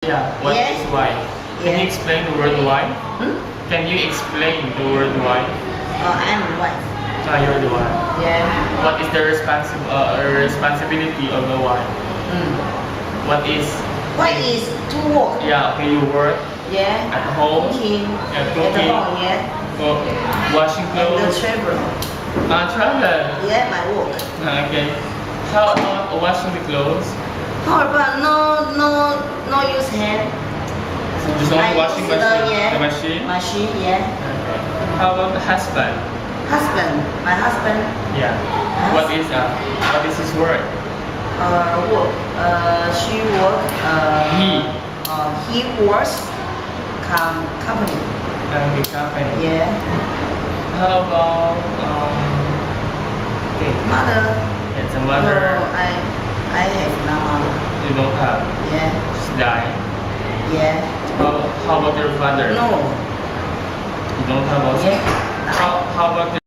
Yeah, what Yes. is wife? Can you Yes. explain the word wife? Hmm? Can you explain the word wife? I'm wife. You're the wife. Yeah. What is the responsibility of the wife? Mm. What is? What is to work? Yeah, okay, you work Yeah. at home, Cooking. Yeah, At cooking. home, yeah. washing And the clothes, travel. travel. Yeah, my work. Okay. How about washing the clothes? How about no use hand? Just only washing use machine. yeah. The machine. Machine, yeah. Okay. How about the husband? Husband. My husband. Yeah. What is his work? Work. She work. He. He works. Company. The company. Yeah. How about okay? Mother. It's a mother. No, I have no mother. You don't have. Yeah. She's dying. Yeah. How about your father? No. You don't have also. Yeah. How about